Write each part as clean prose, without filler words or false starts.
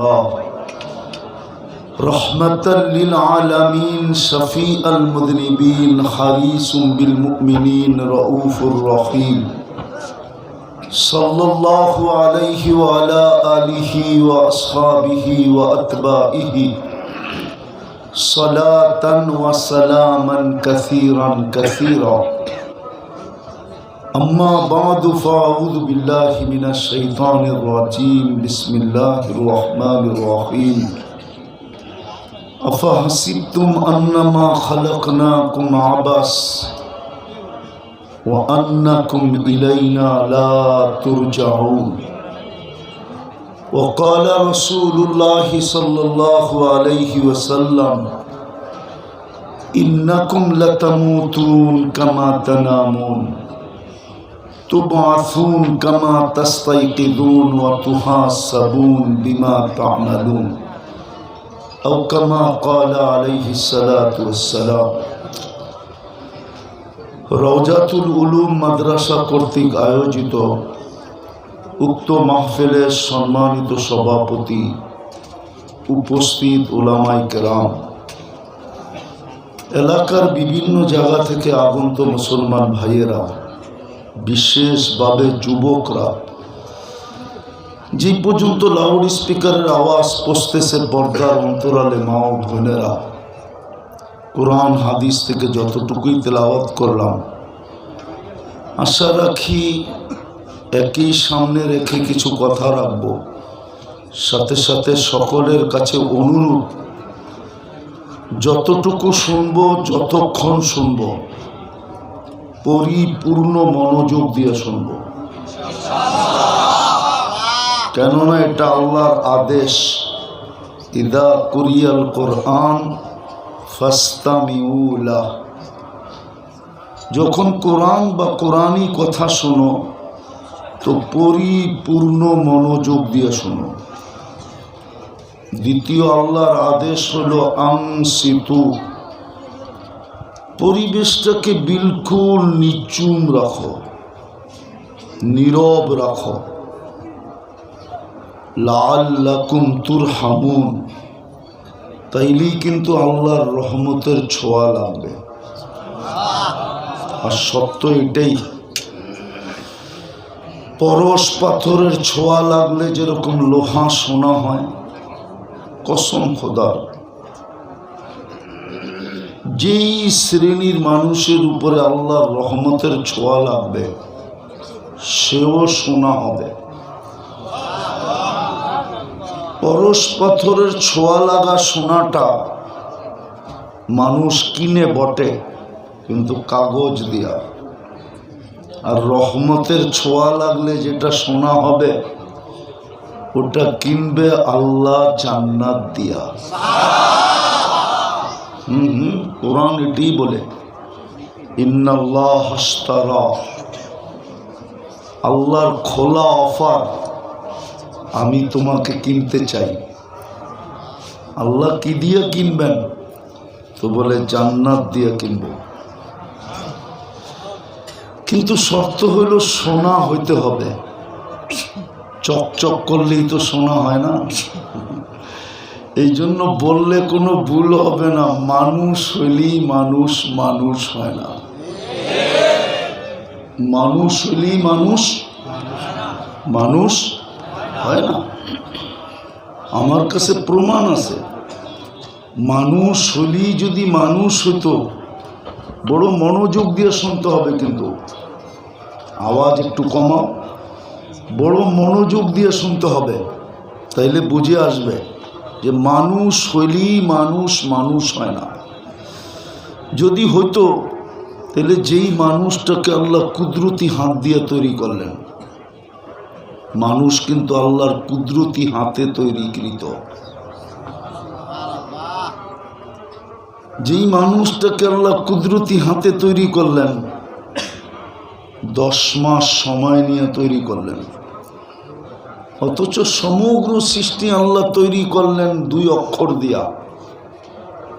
الله رحمة للعالمين شفيع المذنبين حريص بالمؤمنين رؤوف رحيم صلى الله عليه وعلى آله وأصحابه وأتباعه صلاة وسلاما كثيرا كثيرا أما بعد فأعوذ بالله من الشيطان الرجيم بسم الله الرحمن الرحيم أفحسبتم أنما خلقناكم عبث وأنكم إلينا لا ترجعون وقال رسول الله صلى الله عليه وسلم إنكم لتموتون كما تنامون تبعثون كما تستيقظون وتحاسبون بما تعملون أو كما قال عليه الصلاة والسلام রওজাতুল উলুম মাদ্রাসা কর্তৃক আয়োজিত উক্ত মাহফিলের সম্মানিত সভাপতি, উপস্থিত উলামায়ে কেরাম, এলাকার বিভিন্ন জায়গা থেকে আগত মুসলমান ভাইয়েরা, বিশেষভাবে যুবকরা, যে পর্যন্ত লাউড স্পিকারের আওয়াজ পৌঁছতেছে পর্দার অন্তরালে মা ও বোনেরা, কোরআন হাদিস থেকে যতটুকুই তেলাওয়াত করলাম, আশা রাখি একই সামনে রেখে কিছু কথা রাখব। সাথে সাথে সকলের কাছে অনুরোধ, যতটুকু শুনব, যতক্ষণ শুনব, পরিপূর্ণ মনোযোগ দিয়ে শুনব, কেননা এটা আল্লাহর আদেশ। ইদা কুরিয়াল কোরআন ফাস্তামিউ লাহ, যখন কোরআন বা কোরআনী কথা শোনো তো পরিপূর্ণ মনোযোগ দিয়ে শোনো। দ্বিতীয় আল্লাহর আদেশ হলো আনসিতু, পরিবেশটাকে বিলকুল নিচুম রাখো, নীরব রাখো। লাআল্লাকুম তুরহামুন, তাইলেই কিন্তু আল্লাহর রহমতের ছোঁয়া লাগবে। আর সত্য এটাই, পরশ পাথরের ছোঁয়া লাগলে যেরকম লোহা সোনা হয়, কসম খোদার, যেই শ্রেণীর মানুষের উপরে আল্লাহর রহমতের ছোঁয়া লাগবে সেও সোনা হবে। পরশ পাথরের ছোঁয়া লাগা সোনাটা মানুষ কিনে বটে, কিন্তু কাগজ দিয়া। আর রহমতের ছোঁয়া লাগলে যেটা সোনা হবে ওটা কিনবে আল্লাহ জান্নাত দিয়া। কোরআন এটি বলে, ইন্নাল্লাহ আশতারা, আল্লাহর খোলা অফার, আমি তোমাকে কিনতে চাই। আল্লাহ কি দিয়ে কিনবেন? তো বলে জান্নাত দিয়ে কিনব। কিন্তু শর্ত হইল সোনা হইতে হবে। চকচক করলেই তো সোনা হয় না। এই জন্য বললে কোনো ভুল হবে না, মানুষ হইলেই মানুষ, মানুষ হয় না। মানুষ হইলেই মানুষ, মানুষ হয় না। আমার কাছে প্রমাণ আছে। মানুষ হলেই যদি মানুষ হতো, বড় মনোযোগ দিয়ে শুনতে হবে, কিন্তু আওয়াজ একটু কমাও, বড় মনোযোগ দিয়ে শুনতে হবে, তাইলে বুঝে আসবে যে মানুষ হইলেই মানুষ, মানুষ হয় না। যদি হতো তাহলে যেই মানুষটাকে আল্লাহ কুদরতি হাত দিয়ে তৈরি করলেন, মানুষ কিন্তু আল্লাহর কুদরতি হাতে তৈরিকৃত। যেই মানুষটাকে আল্লাহ কুদরতি হাতে তৈরি করলেন, 10 মাস সময় নিয়ে তৈরি করলেন, অথচ সমগ্র সৃষ্টি আল্লাহ তৈরি করলেন 2 অক্ষর দিয়া,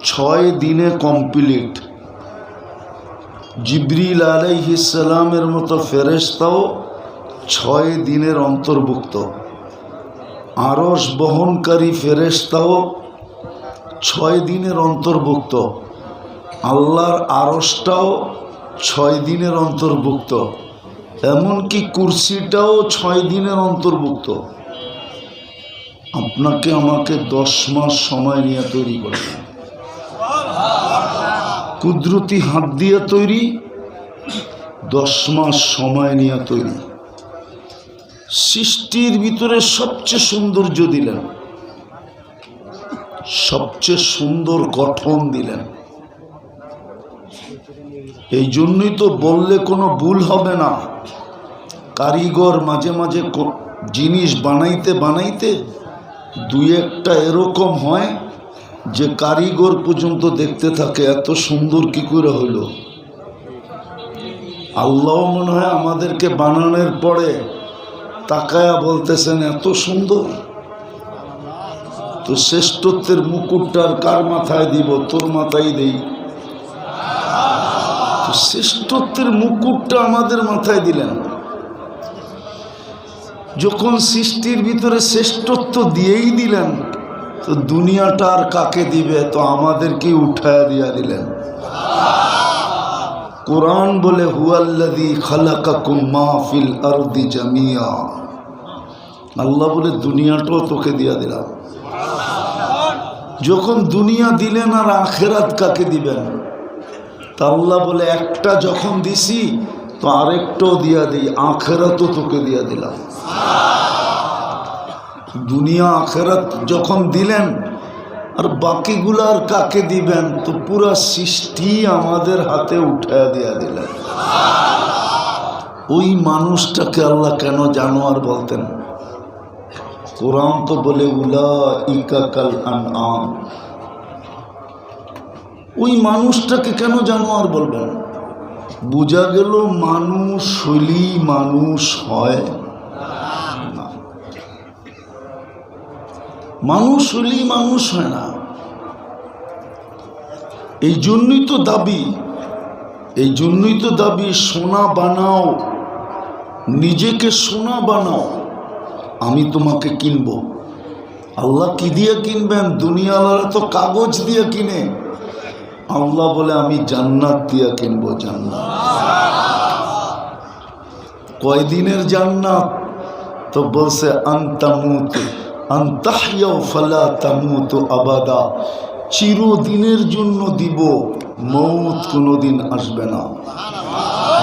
6 দিনে কমপ্লিট। জিবরিল আলাইহিস সালামের মতো ফেরেশতাও 6 দিনের অন্তর্ভুক্ত। আরশ বহনকারী ফেরেশতাও 6 দিনের অন্তর্ভুক্ত, আল্লাহর আরশটাও 6 দিনের অন্তর্ভুক্ত, এমনকি কুরসিটাও 6 দিনের অন্তর্ভুক্ত। আপনাকে আমাকে 10 মাস সময় নিয়ে তৈরি করবেন, কুদরতি হাত দিয়ে তৈরি, 10 মাস সময় নিয়ে তৈরি। সৃষ্টির ভিতরে সবচেয়ে সৌন্দর্য দিলেন, সবচেয়ে সুন্দর গঠন দিলেন। এই জন্যই তো বললে কোনো ভুল হবে না। কারিগর মাঝে মাঝে জিনিস বানাইতে বানাইতে 2-1টা এরকম হয় যে কারিগর পর্যন্ত দেখতে থাকে এত সুন্দর কি করে হইল। আল্লাহ মনে হয় আমাদেরকে বানানোর পরে তাকায়া বলতেছেন এত সুন্দর। তো শ্রেষ্ঠত্বের মুকুটটার কার মাথায় দিব? তোর মাথায় দেই। তো শ্রেষ্ঠত্বের মুকুটটা আমাদের মাথায় দিলেন। যখন সৃষ্টির ভিতরে শ্রেষ্ঠত্ব দিয়েই দিলেন, তো দুনিয়াটা আর কাকে দিবে? তো আমাদেরকে উঠায়া দিয়া দিলেন। কোরআন বলে হুয়াল্লাযী খালাকাকুম মা ফিল আরদি জামিয়া। আল্লাহ বলে দুনিয়াটাও তোকে দিয়া দিলাম। যখন দুনিয়া দিলেন আর আখেরাত কাকে দিবেন? তা আল্লাহ বলে একটা যখন দিছি তো আরেকটাও দিয়া দিই, আখেরাতও তোকে দিয়া দিলাম। দুনিয়া আখেরাত যখন দিলেন আর বাকিগুলার কাকে দিবেন? তো পুরা সৃষ্টি আমাদের হাতে উঠায়া দিয়া দিলেন। ওই মানুষটাকে আল্লাহ কেন জানোয়ার বলতেন? কোরআন তো বলে উলাইকা কাল আনআম। ওই মানুষটাকে কেন জানোয়ার বলবেন? বোঝা গেল মানুষ হইলেই মানুষ হয় না, মানুষ হইলেই মানুষ হয় না। এই জন্যই তো দাবি, এই জন্যই তো দাবি সোনা বানাও, নিজেকে সোনা বানাও, আমি তোমাকে কিনব। আল্লাহ কি দিয়ে কিনবেন? দুনিয়াওয়ালা তো কাগজ দিয়ে কিনে। আল্লাহ বলে আমি জান্নাত দিয়ে কিনবো। জান্নাত কয়দিনের জান্নাত? তো বলছে আনতামুতু আনতাহইয়াও ফালা তামুতু আবাদা। চিরদিনের জন্য দিব, মৌত কোনোদিন আসবে না।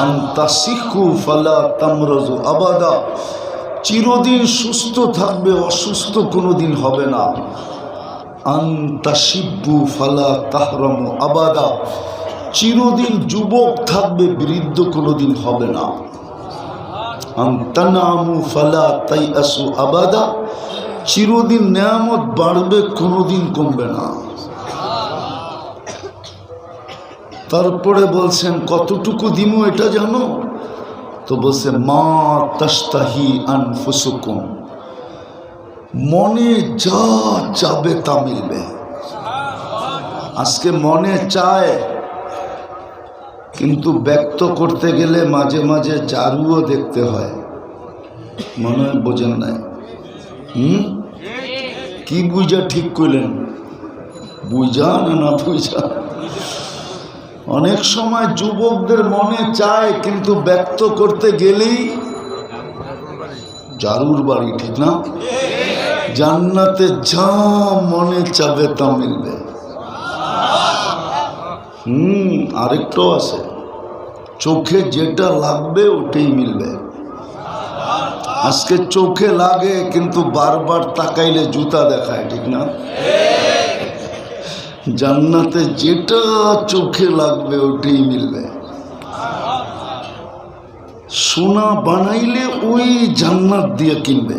আনতাসিহু ফালা তামরাজু আবাদা। চিরদিন সুস্থ থাকবে, অসুস্থ কোনোদিন হবে না। আনতাশিব্বু ফালা তাহরামু আবাদা। চিরদিন যুবক থাকবে, বৃদ্ধ কোনোদিন হবে না। আনতানামু ফালা তাইয়াসু আবাদা। চিরদিন নেয়ামত বাড়বে, কোনোদিন কমবে না। তারপরে বলছেন কতটুকু দিমু এটা জানো? তো বলছে মা তাস্তাহি আনফুসুকুম। মনে যা চাবে তা মিলবে। আজকে মনে চায়, কিন্তু ব্যক্ত করতে গেলে মাঝে মাঝে জারুও দেখতে হয়। মনে হয় বোঝেন নাই? কি বুঝা ঠিক করলেন? বুঝা না বুঝা? অনেক সময় যুবকদের মনে চায়, কিন্তু ব্যক্ত করতে গেলেই জারুর বাড়ি, ঠিক না? জান্নাতে যা মনে চাবে তা মিলবে। আরেকটাও আছে, চোখে যেটা লাগবে ওটাই মিলবে। আজকে চোখে লাগে, কিন্তু বারবার তাকাইলে জুতা দেখায়, ঠিক না? জান্নাতে যেটা চোখে লাগবে ওটাই মিলবে। সোনা বানাইলে ওই জান্নাত দিয়ে কিনবে।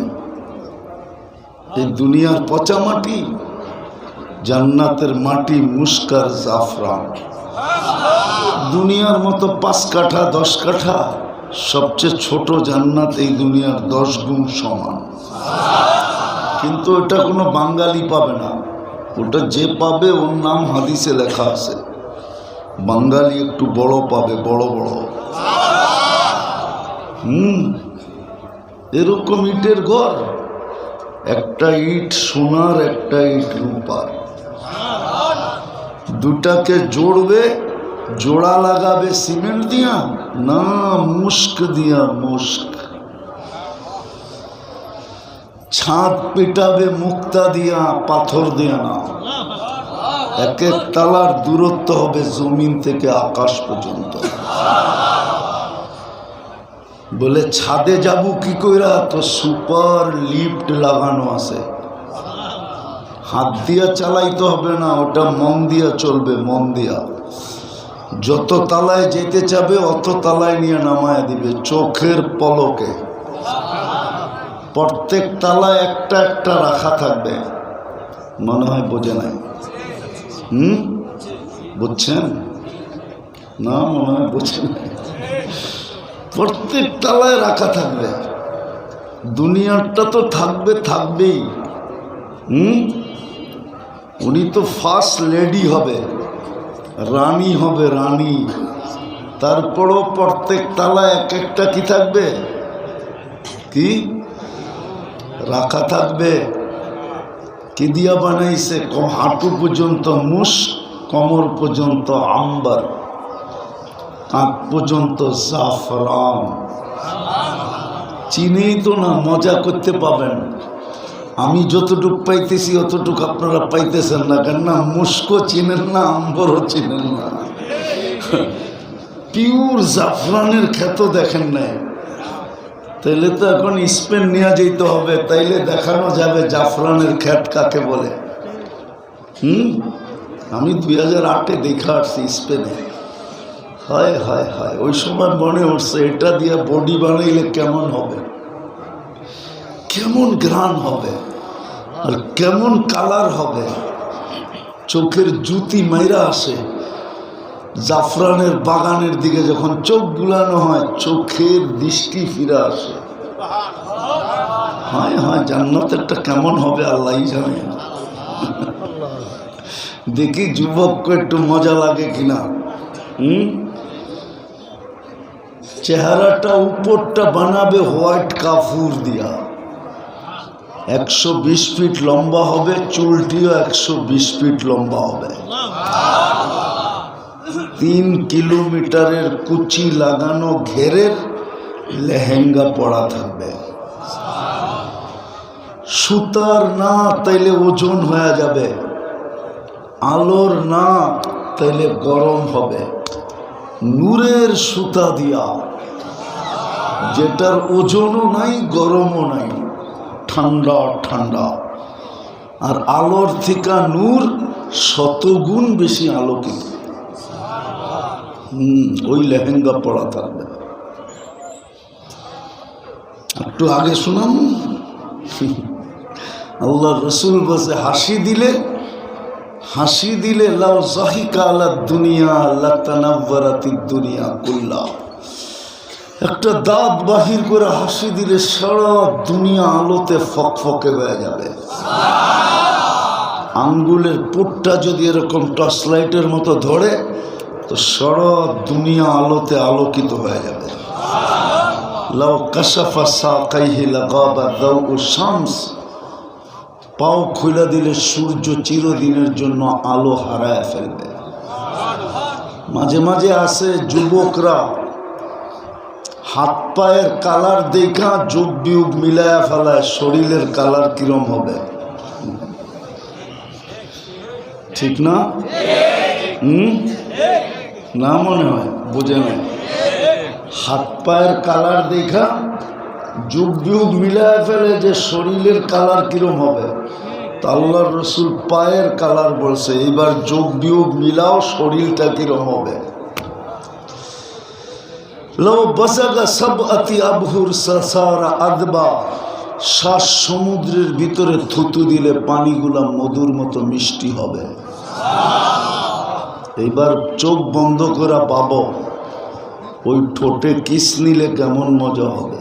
এই দুনিয়ার পচা মাটি, জান্নাতের মাটি মুস্কার জাফরান। দুনিয়ার মতো 5 কাঠা 10 কাঠা, সবচেয়ে ছোট জান্নাত এই দুনিয়ার 10 গুণ সমান। কিন্তু এটা কোনো বাঙালি পাবে না। ওটা যে পাবে ওর নাম হাদিসে লেখা আছে। বাঙালি একটু বড় পাবে, বড় বড়। এরকম ইটের ঘর, একটা ইট সোনার, একটা ইট রূপার। দুটাকে জোড়বে, জোড়া লাগাবে সিমেন্ট দিয়া না মুস্ক দিয়া, মুস্ক। ছাদ পিটাবে মুক্তা দিয়া, পাথর দিয়া না। এক এক তালার দূরত্ব হবে জমিন থেকে আকাশ পর্যন্ত। বলে ছাদে যাবো কি কইরা? তো সুপার লিফট লাগানো আছে, হাত দিয়া চালাইতে হবে না, ওটা মন দিয়া চলবে, মন দিয়া। যত তালায় যেতে চাবে অত তালায় নিয়ে নামায় দিবে চোখের পলকে। প্রত্যেক তালায় একটা একটা রাখা থাকবে। মনে হয় বোঝে নাই? বুঝছেন না? মনে হয় বোঝেন নাই। প্রত্যেক তালায় রাখা থাকবে। দুনিয়ারটা তো থাকবে, থাকবেই। উনি তো ফার্স্ট লেডি হবে, রানী হবে, রানী। তারপরও প্রত্যেক তালায় এক একটা কি থাকবে? কি রাখা থাকবে? কি দিয়া বানাইছে? হাঁটু পর্যন্ত মুস, কোমর পর্যন্ত আম্বার, কাঁধ পর্যন্ত জাফরান। চিনেই তো না, মজা করতে পাবেন। আমি যতটুক পাইতেছি অতটুক আপনারা পাইতেছেন না। কেন না? মুস্কো চিনেন না, আম্বরও চিনেন না। পিওর জাফরানের ক্ষেত দেখেন নাই? তাইলে তো এখন স্পেন নিয়ে যেতে হবে, তাইলে দেখানো যাবে জাফরানের ক্ষেত কাকে বলে। আমি 2008-এ দেখা আসছি স্পেনে। হায় হায় হায়, ওই সময় মনে উঠছে এটা দিয়ে বডি বানাইলে কেমন হবে, কেমন ঘ্রাণ হবে, আর কেমন কালার হবে। চোখের জুতি মাইরা আসে। জাফরানের বাগানের দিকে যখন চোখ বুলানো হয়, চোখের দৃষ্টি ফিরে আসে। হায় হায়, জান্নাতেরটা কেমন হবে আল্লাহই জানে। দেখি যুবককে একটু মজা লাগে কিনা। চেহারাটা উপরটা বানাবে হোয়াইট কাফুর দিয়া, 120 ফিট লম্বা হবে, চুলটিও 120 ফিট লম্বা হবে। 3 কিলোমিটারের কুচি লাগানো ঘেরের লেহেঙ্গা পরা থাকবে। সুতার না, তাইলে ওজন হয়ে যাবে। আলোর না, তাইলে গরম হবে। নূরের সুতা দিয়া, যেটার ওজনও নাই, গরমও নাই, ঠান্ডা ঠান্ডা। আর আলোর থেকে নূর শতগুণ বেশি আলোকিত। ওই লেহেঙ্গা পরা থাকবে। একটু আগে শুনাম, আল্লাহ রসুল বসে হাসি দিলে লাউ জাহিকা আলা দুনিয়া লাতানাওয়ারাতিদ দুনিয়া কুল্লা। একটা দাঁত বাহির করে হাসি দিলে সারা দুনিয়া আলোতে ফকফকে হয়ে যাবে। আঙ্গুলের পুটটা যদি এরকম টর্চ লাইটের মতো ধরে, তো সারা দুনিয়া আলোতে আলোকিত হয়ে যাবে। লাউ কাশাফা সাকাইহি লাগাবা দাউ শামস। পাও খুলে দিলে সূর্য চিরদিনের জন্য আলো হারায় ফেলবে। মাঝে মাঝে আসে যুবকরা হাত পায়ের কালার দেখা যোগ বিয়োগ মিলায়া ফেলায়, শরীরের কালার কিরম হবে, ঠিক না? না মনে হয় বোঝে না। হাত পায়ের কালার দেখা যোগ বিয়োগ মিলায়া ফেলে যে শরীরের কালার কিরম হবে। তা আল্লাহর রসুল পায়ের কালার বলছে, এবার যোগ বিয়োগ মিলাও শরীরটা কিরম হবে। শ্বাস সমুদ্রের ভিতরে থুতু দিলে পানিগুলা মধুর মতো মিষ্টি হবে। এবার চোখ বন্ধ করা পাবো ওই ঠোঁটে কিস নিলে কেমন মজা হবে।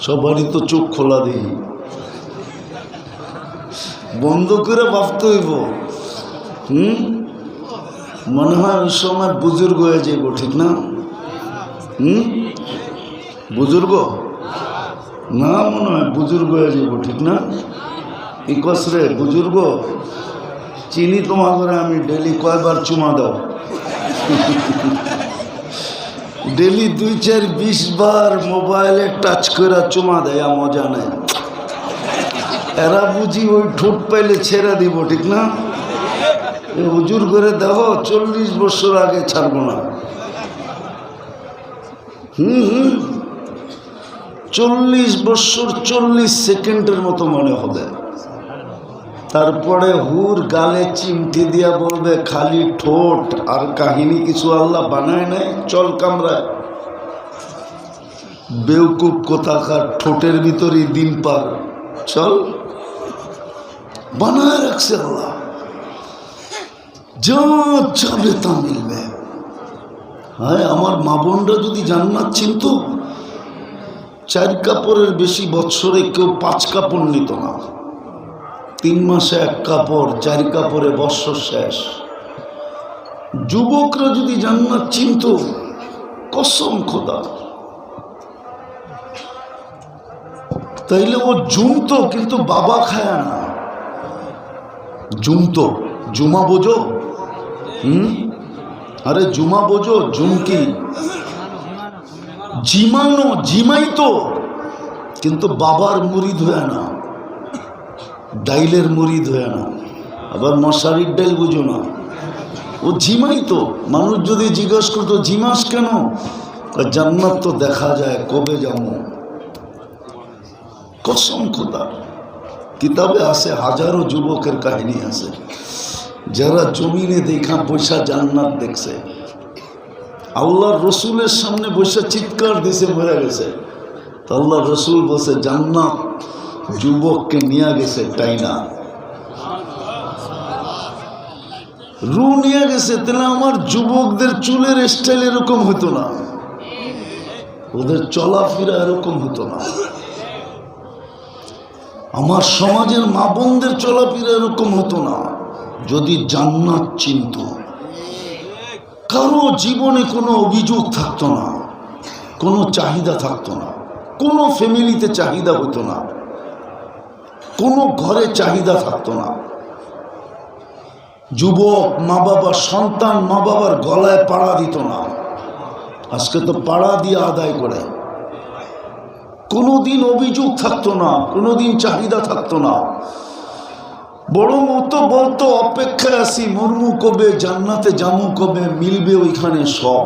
সবারই তো চোখ খোলা দিই, বন্ধ করে ভাবতে হইব। মনে হয় ওই সময় বুজুর্গ হয়ে যাইব, ঠিক না? বুজুর্গ না মনে হয় বুজুর্গ হয়ে যাব, ঠিক না? কি কস রে বুজুর্গ? চিনি তোমার ঘরে আমি ডেলি কয়বার চুমা দাও? ডেলি 2, 4, 20 বার মোবাইলে টাচ করে চুমা দেয়, মজা নেই। এরা বুঝি ওই ঠোঁট পাইলে ছেড়ে দিব, ঠিক না? হুজুর করে দেখো 40 বছর আগে ছাড়বো না। 40 বছর 40 সেকেন্ডের মতো মনে হবে। তারপরে হুর গালে চিমটি দিয়া বলবে খালি ঠোঁট, আর কাহিনী কিছু আল্লাহ বানায় নাই, চল কামরায়। বেউকুব কোথাকার, ঠোঁটের ভিতরেই দিন পার, চল। বানায় রাখছে আল্লাহ, যা যাবে তা মিলবে। হ্যাঁ, আমার মা বোনরা যদি জান্নাত চিনত, 4 কাপড়ের বেশি বৎসরে কেউ 5 কাপড় নিত না। 3 মাসে 1 কাপড়, 4 কাপড়ে বৎসর শেষ। যুবকরা যদি জান্নাত চিনত, কসম খোদা, তাইলে ও জুমতো, কিন্তু বাবা খায় না। জুমতো, জুমা বোঝো? আরে জুমা বোঝো? জুমকি জিমানো, জিমাইতো, কিন্তু বাবার মুরিদ হয়ে না, ডাইলের মুরিদ হয়ে না। আবার মশারির ডাইল বুঝো না, ও জিমাইতো। মানুষ যদি জিজ্ঞাস করতো জিমাস কেন, জান্নাত তো দেখা যায়, কবে যাবো? কসম খোদা, কিতাবে আছে, হাজারো যুবকের কাহিনী আছে যারা জমিনে দেখা পয়সা জান্নাত দেখছে। আল্লাহর রসুলের সামনে বসে চিৎকার দিছে, মরে গেছে। তো আল্লাহর রসুল বসে জান্নাত যুবককে নিয়ে গেছে, তাই না? রু নিয়ে গেছে। তাহলে আমার যুবকদের চুলের স্টাইল এরকম হতো না, ওদের চলাফেরা এরকম হতো না। আমার সমাজের মা বোনদের চলাফেরা এরকম হতো না যদি জান্নাত চিনত। কারো জীবনে কোনো অভিযোগ থাকতো না, কোনো চাহিদা থাকতো না, কোনো ফ্যামিলিতে চাহিদা হতো না, কোনো ঘরে চাহিদা থাকতো না। যুবক মা বাবা, সন্তান মা বাবার গলায় পাড়া দিত না। আজকে তো পাড়া দিয়ে আদায় করে। কোনোদিন অভিযোগ থাকতো না, কোনোদিন চাহিদা থাকতো না। বরং ও তো বলতো অপেক্ষায় আছি, মরমু কবে, জান্নাতে জামু কবে, মিলবে ওইখানে সব,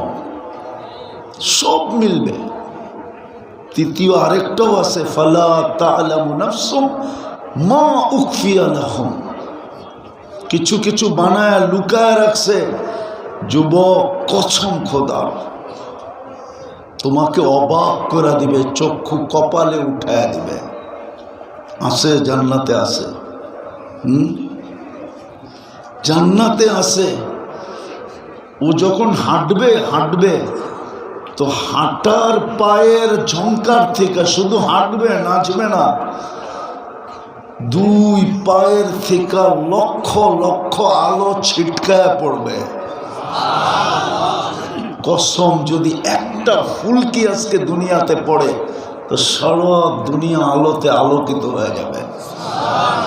সব মিলবে। তৃতীয় আরেকটাও আছে, ফালা তা'লামু নাফসুম মা উখফিয়া লাহুম। কিছু কিছু বানায় লুকায় রাখছে। যুবক, কসম খোদা, তোমাকে অবাক করে দিবে, চক্ষু কপালে উঠায় দিবে। আছে, জান্নাতে আছে। জান্নাতে আছে। ও যখন হাঁটবে তো হাঁটার পায়ের ঝংকার থেকে শুধু হাঁটবে, নাচবে না, 2 পায়ের থেকে লক্ষ লক্ষ আলো ছিটকায় পড়বে। কসম, যদি একটা ফুলকি আজকে দুনিয়াতে পড়ে তো সারা দুনিয়া আলোতে আলোকিত হয়ে যাবে।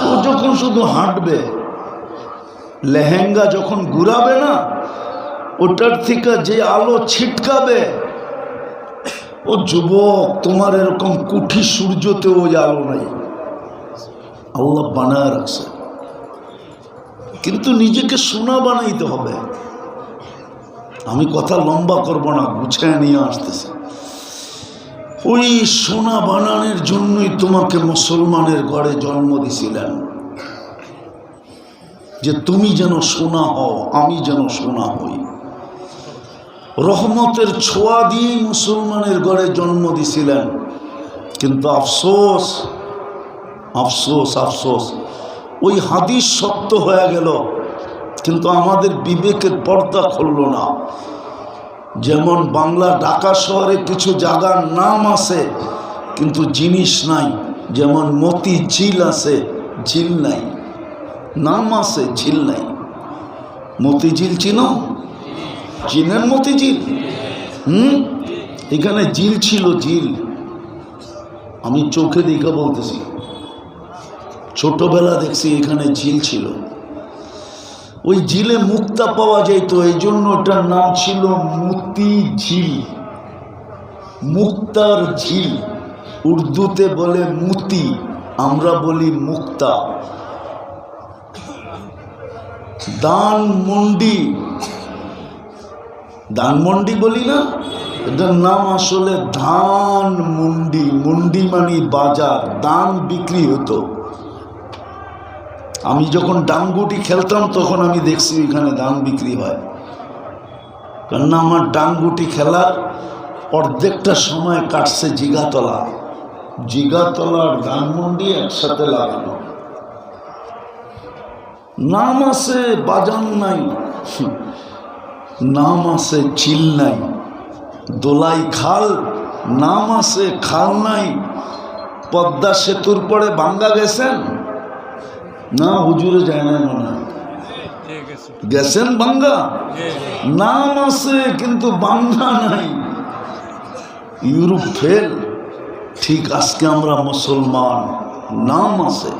ও যখন শুধু হাঁটবে, লেহেঙ্গা যখন ঘুরাবে না, ওটার থেকে যে আলো ছিটকাবে, ও যুবক, তোমার এরকম কুঠি সূর্যতে ওই আলো নাই, আল্লাহ বানায় রাখছে। কিন্তু নিজেকে সোনা বানাইতে হবে। আমি কথা লম্বা করব না, গুছিয়ে নিয়ে আসতেছি। ওই সোনা বানানোর জন্যই তোমাকে মুসলমানের ঘরে জন্ম দিছিলেন, যে তুমি যেন সোনা হও, আমি যেন সোনা হই। রহমতের ছোঁয়া দিয়ে মুসলমানের ঘরে জন্ম দিছিলেন। কিন্তু আফসোস, আফসোস, আফসোস, ওই হাদিস সত্য হয়ে গেল, কিন্তু আমাদের বিবেকের পর্দা খুলল না। যেমন বাংলা ঢাকা শহরে কিছু জায়গার নাম আছে কিন্তু জিনিস নাই। যেমন মতি ঝিল আছে, ঝিল নাই, নাম আছে, ঝিল নাই। মতিঝিল চিনো? চিনেন মতিঝিল? এখানে ঝিল ছিল, ঝিল। আমি চোখে দেখে বলতেছি, ছোটবেলা দেখছি এখানে ঝিল ছিল, ওই ঝিলে মুক্তা পাওয়া যেত, এই জন্য ওটার নাম ছিল মুতি ঝিল, মুক্তার ঝিল। উর্দুতে বলে মুতি, আমরা বলি মুক্তা। দানমন্ডি, দানমন্ডি বলি না, এটার নাম আসলে ধান মন্ডি। মন্ডি মানে বাজার, দান বিক্রি হতো। আমি যখন ডাঙ্গুটি খেলতাম তখন আমি দেখছি এখানে ধান বিক্রি হয়, কেননা আমার ডাঙ্গুটি খেলার অর্ধেকটা সময় কাটছে জিগাতলা। জিগাতলার ধানমন্ডি একসাথে লাগানো। নাম আছে বাজান নাই, নাম আছে চিল নাই। দোলাই খাল, নাম আছে খাল নাই। পদ্মা সেতুর পরে ভাঙ্গা গেছেন না? হুজুরে যায় না মনে হয়, গেছেন ভাঙ্গা? নাম আছে কিন্তু ভাঙ্গা নাই। ইউরোপ ফেল, ঠিক আজকে আমরা মুসলমান, নাম আছে।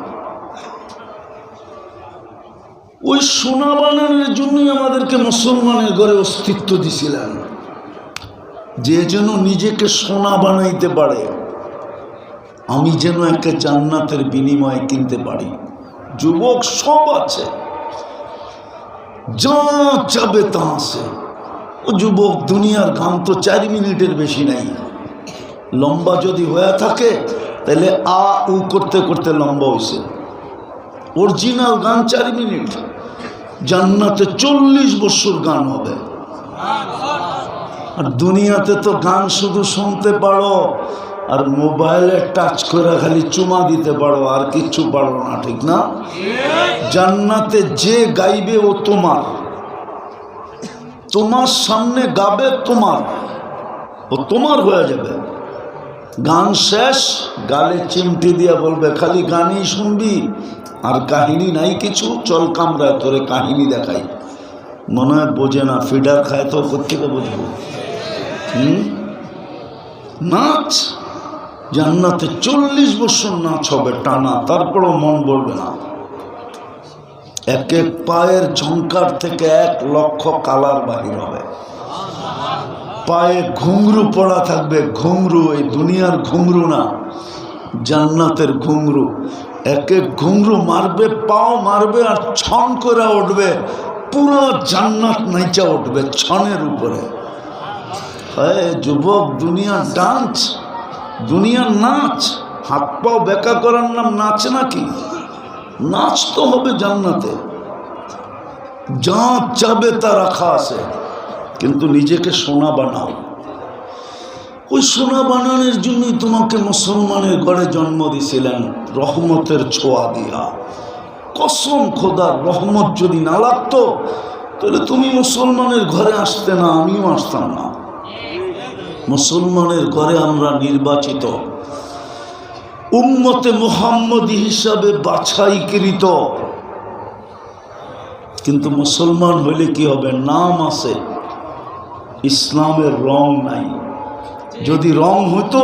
ওই সোনা বানানোর জন্যই আমাদেরকে মুসলমানের ঘরে অস্তিত্ব দিছিলেন, যে যেন নিজেকে সোনা বানাইতে পারে, আমি যেন একটা জান্নাতের বিনিময়ে কিনতে পারি। যুবক সব আছে, যা চাবে তা আছে। ও যুবক, দুনিয়ার গান তো 4 মিনিটের বেশি নাই। লম্বা যদি হয়ে থাকে তাহলে আ উ করতে করতে লম্বা হয়েছে। অরিজিনাল গান 4 মিনিট, জান্নাতে 40 বছর গান হবে। আর দুনিয়াতে তো গান শুধু শুনতে পারো আর মোবাইলে টাচ করে খালি চুমা দিতে পারো, আর কিচ্ছু পারো না, ঠিক না? জান্নাতে যে গাইবে ও তোমার, তোমার সামনে গাবে, তোমার, ও তোমার হয়ে যাবে। গান শেষ, গালে চিমটি দিয়া বলবে খালি গানই শুনবি আর কাহিনী নাই কিছু, চল কামরায় তোরে কাহিনী দেখাই। মনে হয় বোঝে না, ফিডার খায় তো কোথেকে বুঝবো? নাচ, জান্নাতে 40 বছর নাচ হবে টানা, তারপরও মন বলবে না। এক এক পায়ের ঝংকার থেকে 1 লক্ষ কালার বাহির হবে। পায়ে ঘুংরু পড়া থাকবে, ঘুংরু, এই দুনিয়ার ঘুংরু না, জান্নাতের ঘুংরু। এক এক ঘুংরু মারবে, পাও মারবে আর ছন করে উঠবে, পুরো জান্নাত নাইচা উঠবে ছনের উপরে। যুবক, দুনিয়ার ডান্স, দুনিয়ার নাচ, হাত পাও বেকা করার নাম নাচ নাকি? নাচ তো হবে জান্নাতে, যা চাবে তা রাখা আছে, কিন্তু নিজেকে সোনা বানাও। ওই সোনা বানানোর জন্যই তোমাকে মুসলমানের ঘরে জন্ম দিয়েছিলেন, রহমতের ছোঁয়া দিয়া। কসম খোদার, রহমত যদি না লাগতো তাহলে তুমি মুসলমানের ঘরে আসতে না, আমিও আসতাম না। মুসলমানের ঘরে আমরা নির্বাচিত, উম্মতে মুহাম্মদী হিসাবে বাছাইকৃত। কিন্তু মুসলমান হইলে কি হবে? নাম আছে, ইসলামের রং নাই। যদি রং হতো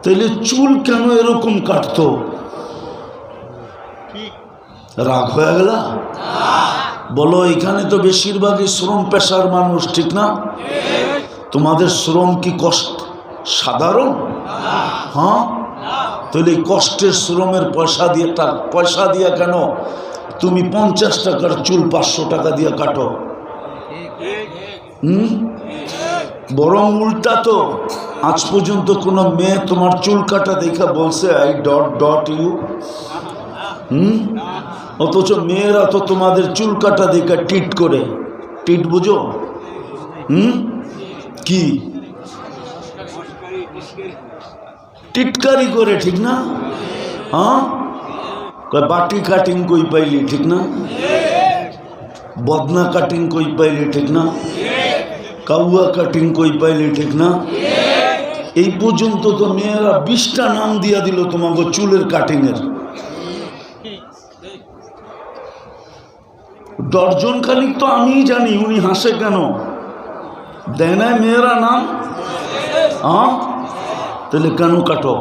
তাহলে চুল কেন এরকম কাটতো? রাগ হয়ে গেল? বলো, এখানে তো বেশিরভাগই শ্রম পেশার মানুষ, ঠিক না? তোমাদের শ্রম কি কষ্ট সাধারণ? হ্যাঁ, তাহলে এই কষ্টের শ্রমের পয়সা দিয়ে কেন তুমি 50 টাকার চুল 500 টাকা দিয়ে কাটো? বরং উল্টা তো, আজ পর্যন্ত কোনো মেয়ে তোমার চুল কাটা দেখা বলছে আই ডট ডট ইউ? অথচ মেয়েরা তো তোমাদের চুল কাটা দেখা টিট করে। টিট বুঝো? কি টিটকারি করে, ঠিক না? হ্যাঁ, বাটি কাটিং কই পাইলি, ঠিক না? বদনা কাটিং কই পাইলি, ঠিক না? কাউয়া কাটিং কই পাইলি, ঠিক না? এই পর্যন্ত তো মেয়েরা 20টা নাম দিয়া দিল তোমাকে চুলের কাটিংয়ের। দর্জন খানিক তো আমি জানি, উনি হাসে কেন? দেয় না মেয়েরা নাম? তাহলে কেন কাটো?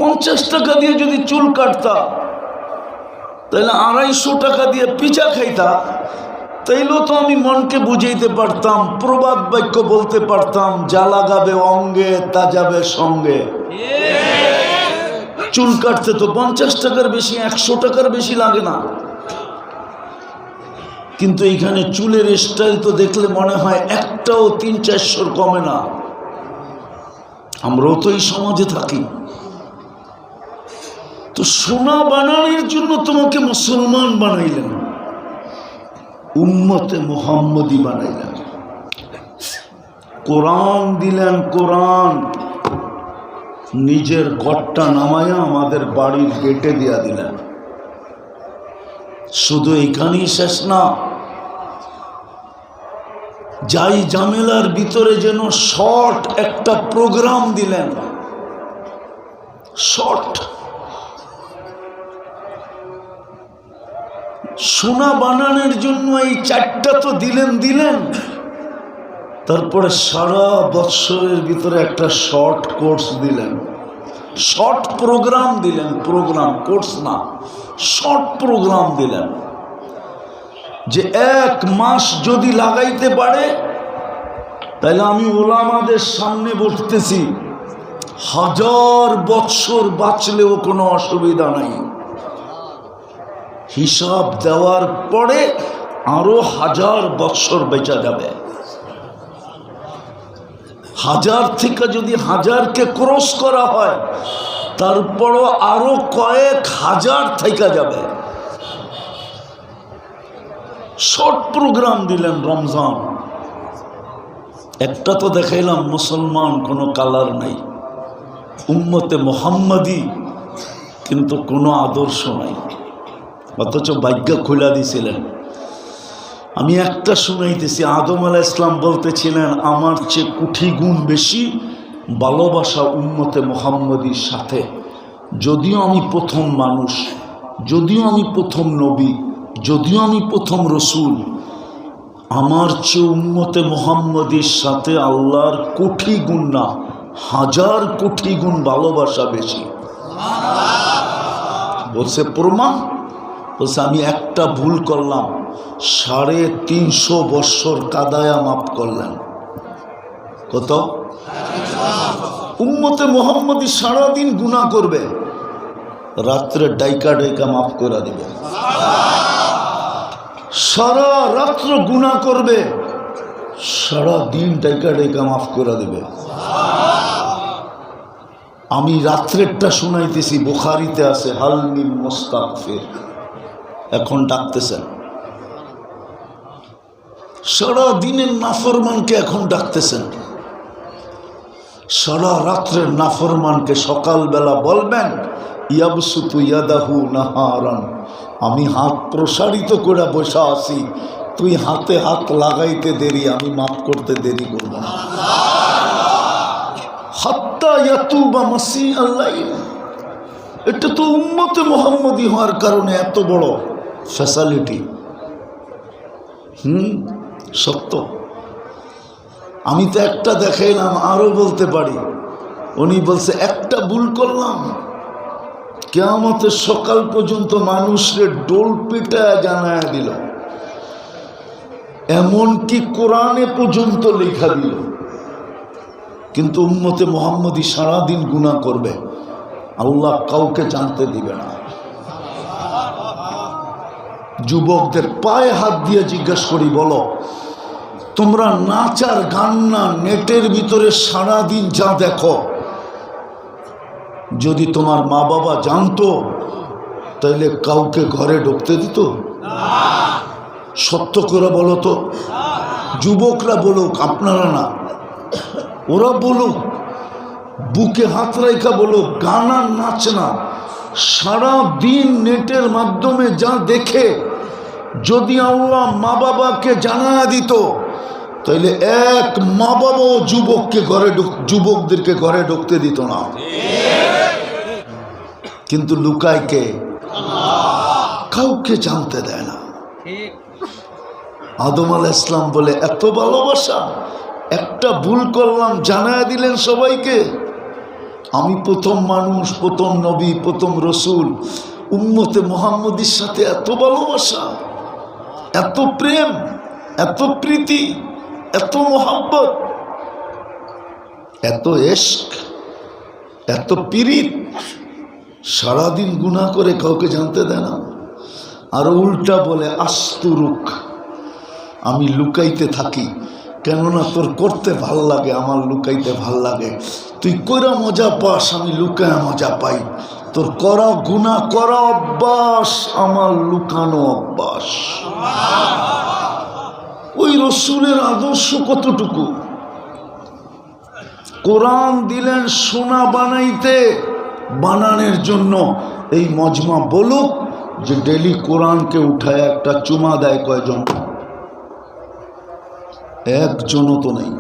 50 টাকা দিয়ে যদি চুল কাটতা তাহলে 250 টাকা দিয়ে পিঠা খাইতা, তাইলেও তো আমি মনকে বুঝাইতে পারতাম, প্রবাদ বাক্য বলতে পারতাম, যা লাগাবে অঙ্গে তা যাবে সঙ্গে। চুল কাটতে তো 50 টাকার বেশি, 100 টাকার বেশি লাগে না। কিন্তু এইখানে চুলের স্টাইল তো দেখলে মনে হয় একটাও 300-400 কমে না। আমরাও তো এই সমাজে থাকি। তো সোনা বানানোর জন্য তোমাকে মুসলমান বানাইলেন, উম্মতে মুহাম্মদী বানাইলেন, কোরআন দিলেন। কোরআন নিজের ঘরটা নামায়া আমাদের বাড়ির গেটে দিয়া দিলেন। শুধু এখানেই শেষ না, যাই ঝামেলার ভিতরে যেন শর্ট একটা প্রোগ্রাম দিলেন। শর্ট সোনা বানানোর জন্য এই 4টা তো দিলেন, তারপরে সারা বৎসরের ভিতরে একটা শর্ট কোর্স দিলেন, শর্ট প্রোগ্রাম দিলেন। প্রোগ্রাম, কোর্স না, শর্ট প্রোগ্রাম দিলেন, যে 1 মাস যদি লাগাইতে পারে তাহলে আমি ওলামাদের সামনে বসতেছি, 1000 বৎসর বাঁচলেও কোনো অসুবিধা নাই। হিসাব দেওয়ার পরে আরো 1000 বৎসর বেঁচে যাবে। 1000 থেকে যদি 1000কে ক্রস করা হয় তারপরও আরো কয়েক হাজার থেকে যাবে। শর্ট প্রোগ্রাম দিলেন রমজান। একটা তো দেখাইলাম মুসলমান, কোনো কালার নাই, উম্মতে মুহাম্মদী, কিন্তু কোনো আদর্শ নাই, অথচ ভাগ্য খুলা দিছিলেন। আমি একটা শুনাইতেছি, আদম আলাইহিস সালাম বলতেছিলেন আমার চেয়ে কোটি গুণ বেশি ভালোবাসা উম্মতে মুহাম্মদীর সাথে। যদিও আমি প্রথম মানুষ, যদিও আমি প্রথম নবী, যদিও আমি প্রথম রসুল, আমার চেয়ে উম্মতে মুহাম্মদীর সাথে আল্লাহর কোটি গুণ না, 1000 কোটি গুণ ভালোবাসা বেশি। বলছে প্রমাণ, বলছে আমি একটা ভুল করলাম, 350 বৎসর কাদায়া মাফ করলেন। কত? উম্মতে মুহাম্মদী সারাদিন গুনাহ করবে, রাত্রে ডাইকা ডাইকা মাফ করে দিবে। সারা রাত্র গুনাহ করবে, সারা দিন ডাইকা ডাইকা মাফ করে দিবে। আমি রাত্রেরটা শুনাইতেছি, বুখারীতে আছে, হাল মিন মুস্তাগফির, এখন ডাকতেছেন। সারা দিনের নাফরমানকে এখন ডাকতেছেন, সারা রাত্রের নাফরমানকে সকালবেলা বলবেন ইয়াবসুতু ইয়াদাহু নাহারান, আমি হাত প্রসারিত করে বসা আছি, তুই হাতে হাত লাগাইতে দেরি, আমি মাফ করতে দেরি করব না। হাত্তা ইয়াতুবা মাসিআল লাইল। এটা তো উম্মতে মুহাম্মদী হওয়ার কারণে এত বড় ফ্যাসিলিটি। সত্য। আমি তো একটা দেখাইলাম, আরো বলতে পারি। উনি বলছে একটা ভুল করলাম, কিয়ামতের সকাল পর্যন্ত মানুষের ডোল পিটায় জানায় দিল, এমনকি কোরআনে পর্যন্ত লেখা দিল। কিন্তু উম্মতে মুহাম্মদী সারাদিন গুনাহ করবে, আল্লাহ কাউকে জানতে দিবে না। যুবকদের পায়ে হাত দিয়ে জিজ্ঞাসা করি, বলো তোমরা নাচ আর গান না, নেটের ভিতরে সারাদিন যা দেখো, যদি তোমার মা বাবা জানতো তাহলে কাউকে ঘরে ঢুকতে দিত? সত্য করে বলো তো। যুবকরা বলুক, আপনারা না, ওরা বলুক, বুকে হাত রেখা বলুক, গান আর নাচ না, সারা দিন নেটের মাধ্যমে যা দেখে যদি আল্লাহ মা বাবাকে জানায়া দিত তাহলে এক মা বাবাও যুবকদেরকে ঘরে ঢুকতে দিত না। কিন্তু লুকায় কে? কাউকে জানতে দেয় না। আদম আলাইহিস সালাম বলে এত ভালোবাসা, একটা ভুল করলাম জানায় দিলেন সবাইকে। আমি প্রথম মানুষ, প্রথম নবী, প্রথম রসুল। উম্মতে মুহাম্মদীর সাথে এত ভালোবাসা, এত প্রেম, এত প্রীতি, এত মোহাব্বত, এত ইশক, এত পীড়িত, সারাদিন গুনাহ করে কাউকে জানতে দেয় না। আর উল্টা বলে আস্তুরুক, আমি লুকাইতে থাকি, কেননা তোর করতে ভাল লাগে, আমার লুকাইতে ভাল লাগে। তুই কইরা মজা পাস, আমি লুকায় মজা পাই। তোর করা গুনাহ করা অভ্যাস, আমার লুকানো অভ্যাস। ওই রসুলের আদর্শ কতটুকু! কোরআন দিলেন সোনা বানাইতে, বানানোর জন্য এই মজমা বলুক যে ডেলি কোরআনকে উঠায় একটা চুমা দেয় কয়জন? একজনও তো নেই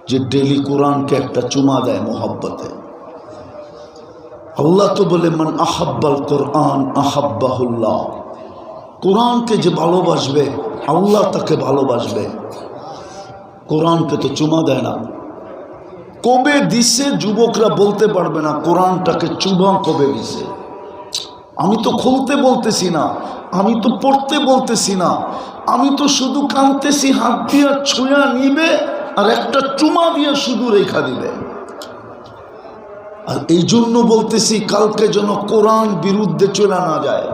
যে ডেলি কোরআনকে একটা চুমা দেয় মোহাব্বতে। আল্লাহ তো বলে মান আহাব্বাল কোরআন আহাব্বাহুল্লাহ, কোরআনকে যে ভালোবাসবে আল্লাহ তাকে ভালোবাসবে। কোরআনকে তো চুমা দেয় না। কবে দিছে যুবকরা বলতে পারবে না কোরআনটাকে চুমা কবে দিছে। আমি তো খুলতে বলতেছি না, আমি তো পড়তে বলতেছি না, আমি তো শুধু কাঁদতেছি হাত দিয়ে ছুঁয়া নিবে আর একটা চুমা দিয়ে শুধু রেখা দিবে। আর এই জন্য বলতেছি কালকে যেন কোরআন বিরুদ্ধে চলে না যায়।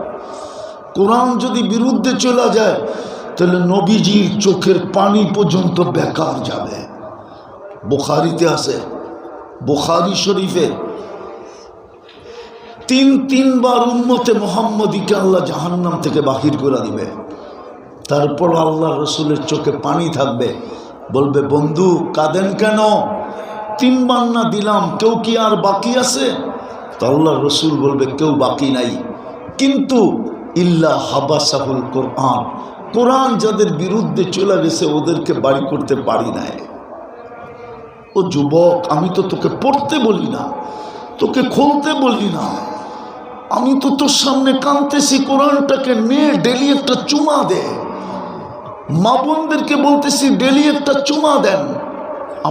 কোরআন যদি বিরুদ্ধে চলে যায় তাহলে নবীজির চোখের পানি পর্যন্ত বেকার যাবে। বুখারীতে আছে, বুখারী শরীফে তিনবার উম্মতে মুহাম্মদীকে আল্লাহ জাহান্নাম থেকে বাহির করে দিবে। তারপর আল্লাহ রসুলের চোখে পানি থাকবে, বলবে বন্ধু কাঁদেন কেন? 3 বার না দিলাম, কেউ কি আর বাকি আছে? তো আল্লাহ রসুল বলবে কেউ বাকি নাই, কিন্তু ইল্লা হাবাসাহুল কোরআন, কোরআন যাদের বিরুদ্ধে চলে গেছে ওদেরকে বাড়ি করতে পারি নাই। ও যুবক, আমি তো তোকে পড়তে বলি না, তোকে খুলতে বলি না, আমি তো তোর সামনে কাঁদতেছি, কোরআনটাকে নিয়ে ডেলি একটা চুমা দে। মা বোনদেরকে বলতেছি ডেলি একটা চুমা দেন,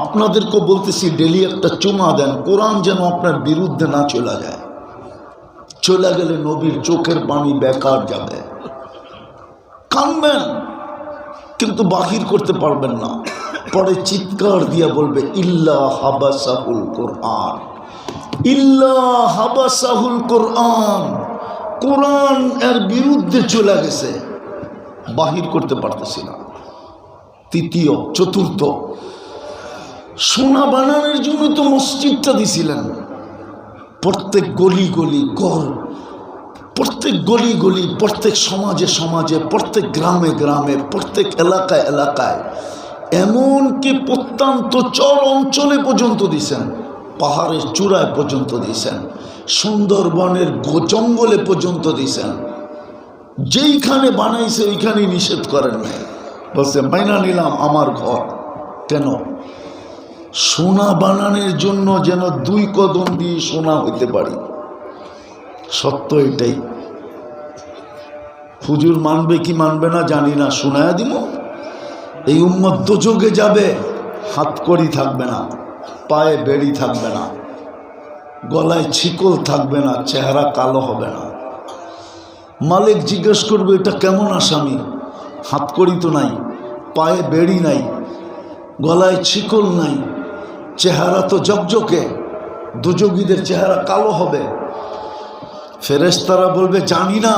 আপনাদেরকে বলতেছি ডেলি একটা চুমা দেন, কোরআন যেন আপনার বিরুদ্ধে না চলে যায়। চলে গেলে নবীর চোখের পানি বেকার যাবে। কাঁদবেন কিন্তু বাহির করতে পারবেন না, পরে চিৎকার দিয়ে বলবে ইল্লা হাবাসাহুল কোরআন, ইল্লা হাবাসাহুল কোরআন, কোরআন এর বিরুদ্ধে চলে গেছে, বাহির করতে পারতেছি না। তৃতীয়, চতুর্থ, সোনা বানানোর জন্য তো মসজিদটা দিছিলেন। প্রত্যেক গলি গলি ঘর, প্রত্যেক গলি গলি, প্রত্যেক সমাজে সমাজে, প্রত্যেক গ্রামে গ্রামে, প্রত্যেক এলাকায় এলাকায়, এমনকি প্রত্যন্ত চর অঞ্চলে পর্যন্ত দিছেন, পাহাড়ের চূড়ায় পর্যন্ত দিছেন, সুন্দরবনের জঙ্গলে পর্যন্ত দিছেন। যেইখানে বানাইছে ওইখানে নিষেধ করেন নাই, বলছে মাইনা নিলাম আমার ঘর। কেন? সোনা বানানোর জন্য যেন 2 কদম দিয়ে সোনা হইতে পারি। সত্য এটাই। হুজুর মানবে কি মানবে না জানি না, শোনায়া দিব। এই উম্মত দোজখে যাবে, হাতকড়ি থাকবে না, পায়ে বেড়ি থাকবে না, গলায় ছিকল থাকবে না, চেহারা কালো হবে না। মালিক জিজ্ঞেস করবে এটা কেমন আসামি? হাতকড়ি তো নাই, পায়ে বেড়ি নাই, গলায় ছিকল নাই, চেহারা তো জকজকে, দুযোগীদের চেহারা কালো হবে। ফেরেশতারা বলবে জানি না,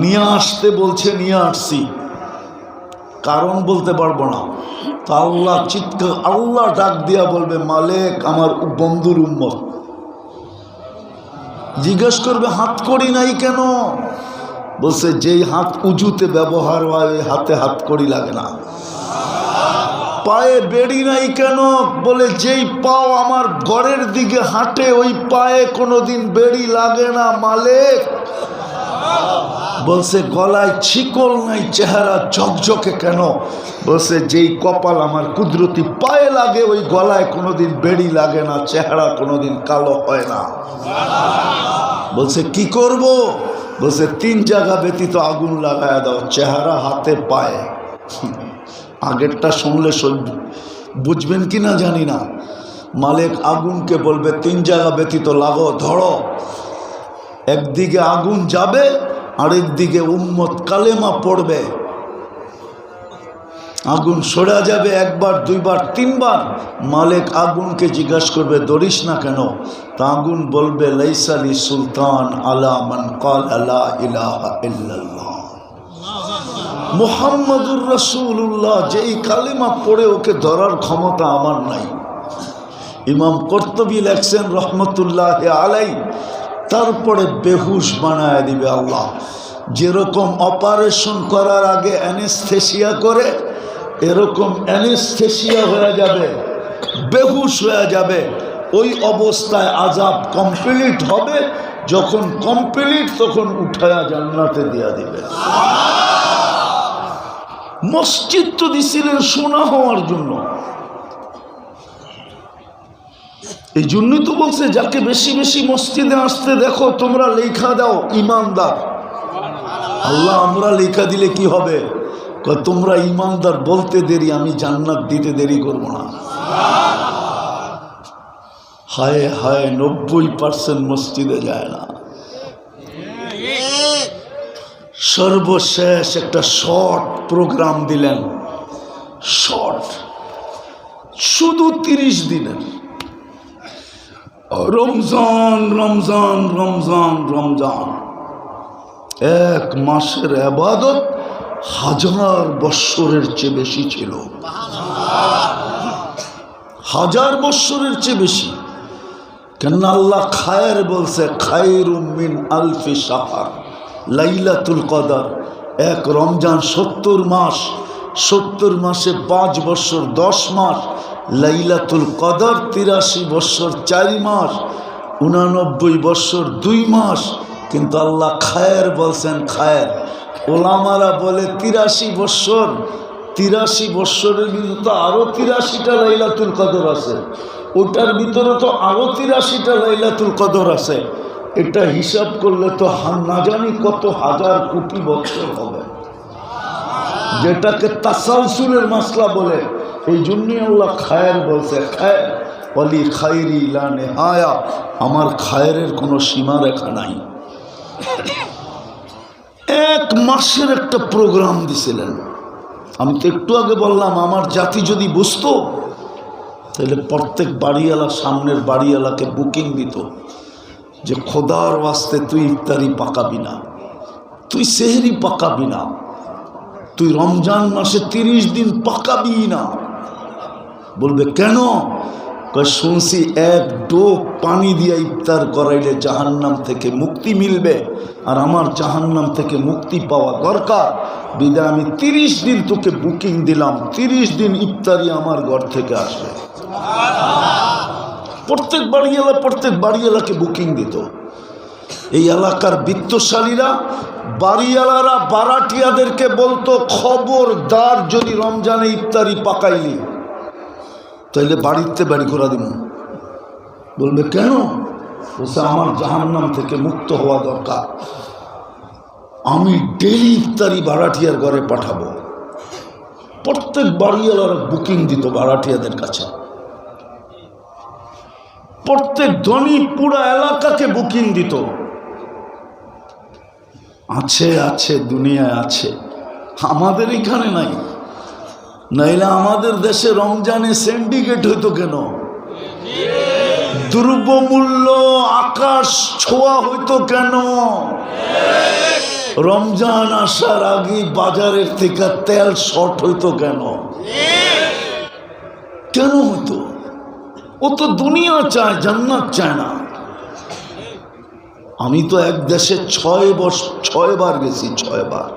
নিয়ে আসতে বলছে নিয়ে আসছি, কারণ বলতে পারবো না। তা আল্লাহ চিৎকার, আল্লাহ ডাক দিয়া বলবে মালিক আমার বন্ধুর উম্মত। জিজ্ঞেস করবে হাত করি নাই কেন? বলছে যেই হাত উজুতে ব্যবহার হয় ওই হাতে হাত করি লাগে না। পায়ে বেড়ি নাই কেন? বলে যেই পাও আমার ঘরের দিকে হাঁটে ওই পায়ে কোনোদিন বেড়ি লাগে না মালিক। বলছে গলায় ছিকল নাই, চেহারা ঝকঝকে কেন? বলছে যেই কপাল আমার কুদরতি পায়ে লাগে ওই গলায় কোনোদিন বেড়ি লাগে না, চেহারা কোনোদিন কালো হয় না। বলছে কি করব? বলছে 3 জায়গা ব্যতীত আগুন লাগায় দাও, চেহারা, হাতে, পায়ে। আগেরটা শুনলে বুঝবেন কি না জানি না। মালিক আগুনকে বলবে 3 জায়গা ব্যতীত লাগো, ধরো। একদিকে আগুন যাবে, আরেকদিকে উম্মত কালেমা পড়বে। আগুন সরা যাবে 1 বার 2 বার 3 বার। মালিক আগুনকে জিজ্ঞাসা করবে দরিস না কেন? তা আগুন বলবে লাইসালি সুলতান আলা মান ক্বালা লা ইলাহা ইল্লাল্লাহ মুহাম্মাদুর রাসূলুল্লাহ, যেই কালেমা পড়ে ওকে ধরার ক্ষমতা আমার নাই। ইমাম কর্তুবী লেখছেন রহমতুল্লাহ আলাইহি, তারপরে বেহুশ বানায় দিবে আল্লাহ। যেরকম অপারেশন করার আগে অ্যানেস্থেসিয়া করে, এরকম অ্যানেস্থেসিয়া হয়ে যাবে, বেহুশ হয়ে যাবে। ওই অবস্থায় আযাব কমপ্লিট হবে। যখন কমপ্লিট তখন উঠায়া জান্নাতে দিয়া দিবে। মসজিদ তো দিছিলেন শোনা হওয়ার জন্য। এই জন্যই তো বলছে যাকে বেশি বেশি মসজিদে আসতে দেখো তোমরা লেখা দাও ইমানদার। আল্লাহ আমরা লেখা দিলে কি হবে? তোমরা ইমানদার বলতে দেরি, আমি জান্নাত দিতে দেরি করব না। হায় হায় 90% মসজিদে যায় না। সর্বশেষ একটা শর্ট প্রোগ্রাম দিলেন, শর্ট, শুধু 30 দিনের। রমজান রমজান রমজান রমজান, 1 মাসের ইবাদত 1000 বৎসরের চেয়ে বেশি ছিল। 1000 বৎসরের চেয়ে বেশি। কেন আল্লাহ খায়ের বলছে, খায়রুম মিন আলফি শাহর। লাইলাতুল কদর, 1 রমজান 70 মাস, 70 মাসে 5 বৎসর 10 মাস। লাইলাতুল কদর 83 বৎসর 4 মাস, 89 বৎসর 2 মাস। কিন্তু আল্লাহ খায়ের বলছেন, খায়ের। ওলামারা বলে 83 বৎসর, 83 বৎসরের ভিতরে তো আরো 83টা লাইলাতুল কদর আছে, ওটার ভিতরে তো আরো 83টা লাইলাতুল কদর আছে। এটা হিসাব করলে তো না জানি কত হাজার কোটি বছর হবে, যেটাকে তাসালসুলের মাসলা বলে। এই জন্যই আল্লাহ খায়ের বলছে, খায়ের বলি খায়রি লা নেহায়া, আমার খায়েরের কোনো সীমা রেখা নাই। 1 মাসের একটা প্রোগ্রাম দিছিলেন। আমি তো একটু আগে বললাম আমার জাতি যদি বুঝতো তাহলে প্রত্যেক বাড়িওয়ালা, সামনের বাড়িওয়ালাকে বুকিং দিত যে খোদার ওয়াস্তে তুই ইফতারি পাকাবি না, তুই সেহরি পাকাবি না, তুই রমজান মাসে 30 দিন পাকাবি না। বলবে কেন? শুনছি 1 ডোক পানি দিয়ে ইফতার করাইলে জাহান্নাম থেকে মুক্তি মিলবে, আর আমার জাহান্নাম থেকে মুক্তি পাওয়া দরকার। বিদায় আমি 30 দিন তোকে বুকিং দিলাম, 30 দিন ইফতারি আমার ঘর থেকে আসবে। প্রত্যেক বাড়িওয়ালাকে বুকিং দিত। এই এলাকার বিত্তশালীরা, বাড়িওয়ালারা বারাটিয়াদেরকে বলতো, খবরদার যদি রমজানে ইফতারি পাকাইলি তাইলে বাড়িতে বাড়ি ঘোরা দিব। বলবে কেন? বলছে আমার জাহান্নাম থেকে মুক্ত হওয়া দরকার, আমি ডেলি ইফতারি বারাটিয়ার ঘরে পাঠাবো। প্রত্যেক বাড়িওয়ালারা বুকিং দিত বারাটিয়াদের কাছে। প্রত্যেক ধনী পুরা এলাকাকে বুকিং দিত। আছে আছে, দুনিয়ায় আছে, আমাদের এখানে নাই। নাইলে আমাদের দেশে রমজানে সিন্ডিকেট হইতো কেন? দ্রব্যমূল্য আকাশ ছোঁয়া হইতো কেন? রমজান আসার আগে বাজারের থেকে তেল শর্ট হইতো কেন? কেন হইতো? ও তো দুনিয়া চায়, জান্নাত চায় না। আমি তো এক দেশে 6 বার গেছি, 6 বার।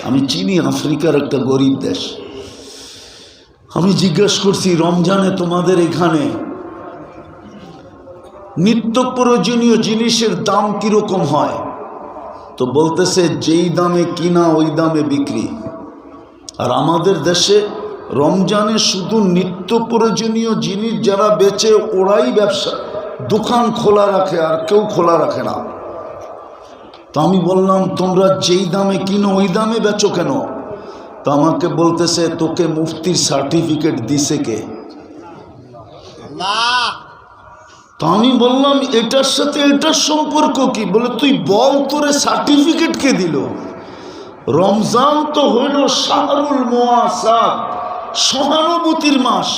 আমি চিনি আফ্রিকার একটা গরিব দেশ। আমি জিজ্ঞেস করছি রমজানে তোমাদের এখানে নিত্য প্রয়োজনীয় জিনিসের দাম কিরকম হয়? তো বলতেছে যেই দামে কিনা ওই দামে বিক্রি। আর আমাদের দেশে রমজানে শুধু নিত্য প্রয়োজনীয় জিনিস যারা বেচে ওরাই ব্যবসা, দোকান খোলা রাখে, আর কেউ খোলা রাখে না। তো আমি বললাম তোমরা যেই দামে কিনো ওই দামে বেচো কেন? তো আমাকে বলতেছে তোকে মুফতির সার্টিফিকেট দিছে কে? তো আমি বললাম এটার সাথে এটার সম্পর্ক কি? বলে তুই বল তোরে সার্টিফিকেট কে দিল? রমজান তো হইল শাহরুল মুআসাত, সহানুভূতির মাস।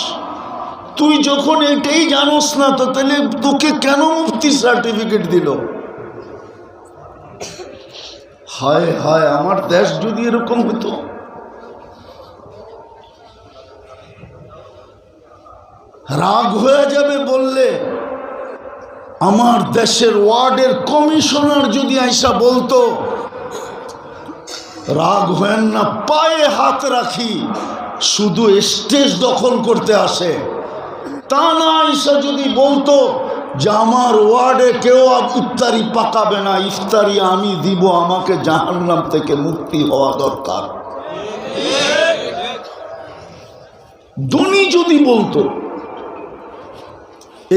তুই যখন এটাই জানোস না তো তাহলে তোকে কেন মুফতির সার্টিফিকেট দিল? হায় হায়, আমার দেশ যদি এরকম হতো। রাগ হয়ে যাবে বললে। আমার দেশের ওয়ার্ডের কমিশনার যদি আইসা বলতো, রাগ হয়েন না, পায়ে হাত রাখি, শুধু স্টেজ দখল করতে আসে, তা না আইসা যদি বলতো যে আমার ওয়ার্ডে কেউ ইফতারি পাকাবে না, ইফতারি আমি দিব, আমাকে জাহান্নাম থেকে মুক্তি হওয়া দরকার, ধনী যদি বলতো,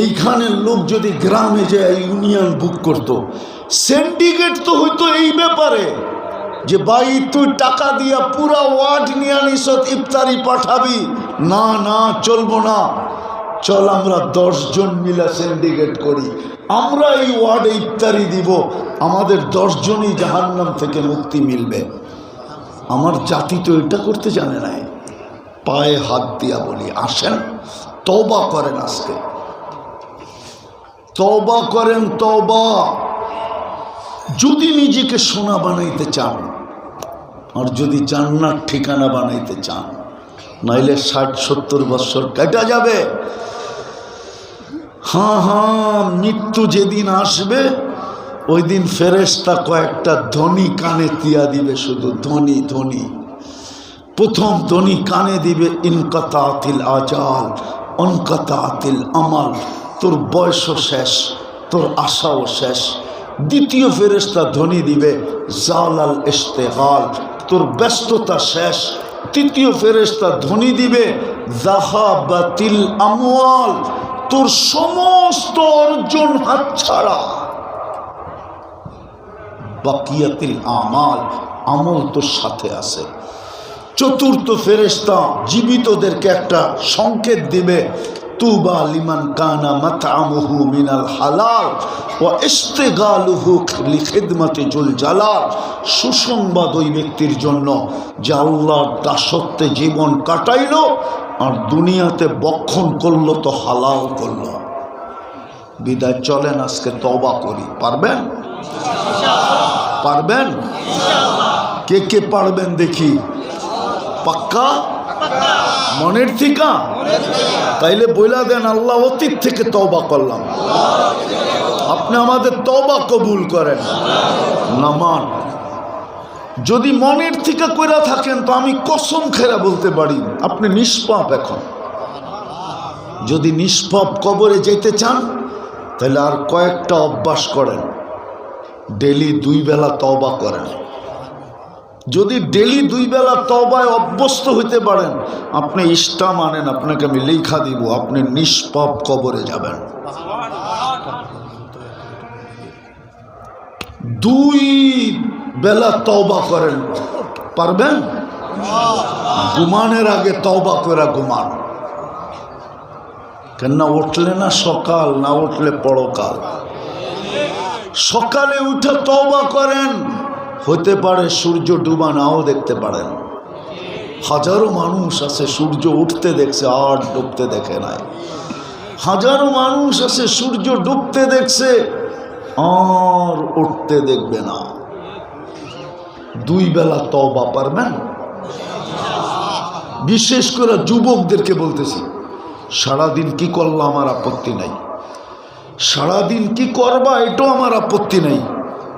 এইখানের লোক যদি গ্রামে যায় ইউনিয়ন বুক করত, সিন্ডিকেট তো হইতো এই ব্যাপারে যে ভাই তুই টাকা দিয়া পুরা ওয়ার্ড নিয়ে আনিস, ইফতারি পাঠাবি না, না চলবো না, চল আমরা 10 জন মিলে সিন্ডিকেট করি, আমরা এই ওয়ার্ডে ইফতারি দিব, আমাদের 10 জনই জাহান্নাম থেকে মুক্তি মিলবে। আমার জাতি তো এটা করতে জানে নাই। পায়ে হাত দিয়া বলি, আসেন তওবা করেন, আজকে তওবা করেন, তওবা। যদি নিজেকে সোনা বানাইতে চান, আর যদি জান্নাত ঠিকানা বানাইতে চান, নাইলে 60-70 বছর কেটে যাবে। হ্যাঁ, মৃত্যু যেদিন আসবে ওই দিন ফেরেশতা কয়েকটা ধ্বনি কানে দিয়া দিবে, শুধু ধ্বনি ধ্বনি। প্রথম ধ্বনি কানে দিবে, ইনকাতাতিল আজাল অনকাতাতিল আমাল, তোর বয়সও শেষ, তোর আশাও শেষ। দ্বিতীয় ফেরেশতা ধ্বনি দিবে, জালাল ইশতেগাল, তোর ব্যস্ততা শেষ। তৃতীয় ফেরেশতা ধ্বনি দিবে, যাহাবাতিল আমওয়াল, তোর সমস্ত অর্জন হাতছাড়া। বাকিয়াতিল আমাল, আমল তোর সাথে আছে। চতুর্থ ফেরেশতা জীবিতদেরকে একটা সংকেত দিবে, তুবা লিমান কানা মাতআমুহু মিনাল হালাল ওয়া ইশতিগালুহু লিখিদমাতি জুল জালাল। সুসংবাদ ওই ব্যক্তির জন্য যে আল্লাহর দাসত্বে জীবন কাটাইল আর দুনিয়াতে বক্ষণ করলো তো হালাল করলো। বিদায় চলেন আজকে তওবা করি। পারবেন? পারবেন? কে কে পারবেন দেখি? পাক্কা? মনের থেকে? তাইলে বইলা দেন, আল্লাহ অতীত থেকে তওবা করলাম, আপনি আমাদের তওবা কবুল করেন। নামান যদি মনের থেকে কইরা থাকেন তো আমি কসম খেরা বলতে পারি আপনি নিষ্পাপ। এখন যদি নিষ্পাপ কবরে যেতে চান তাহলে আর কয়েকটা অভ্যাস করেন, ডেলি 2 বেলা তওবা করেন। যদি ডেলি 2 বেলা তওবায় অভ্যস্ত হইতে পারেন, আপনি ইষ্টা মানেন, আপনাকে আমি লেখা দিব, আপনি নিষ্পাপ কবরে যাবেন। 2 বেলা তওবা করেন। পারবেন? ঘুমানোর আগে তওবা করে ঘুমান। কেননা উঠলে না সকাল, না উঠলে পরকাল। সকালে উঠে তওবা করেন, হতে পারে সূর্য ডুবা নাও দেখতে পারেন। হাজারো মানুষ আছে সূর্য উঠতে দেখছে আর ডুবতে দেখে নাই। হাজারো মানুষ আছে সূর্য ডুবতে দেখছে আর উঠতে দেখবে না। 2 বেলা তওবা পারবেন? বিশেষ করে যুবকদেরকে বলতেছি, সারাদিন কি করলাম আমার আপত্তি নাই, সারাদিন কি করবা এটাও আমার আপত্তি নাই,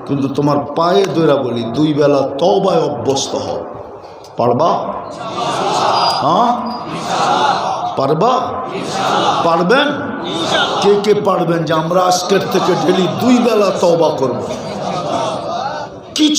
কিন্তু তোমার পায়ে ধরে বলি 2 বেলা তওবায় অভ্যস্ত হও। পারবা? হ্যাঁ পারবা? পারবেন? কে কে পারবেন যে আমরা আজকের থেকে ডেলি 2 বেলা তওবা করব?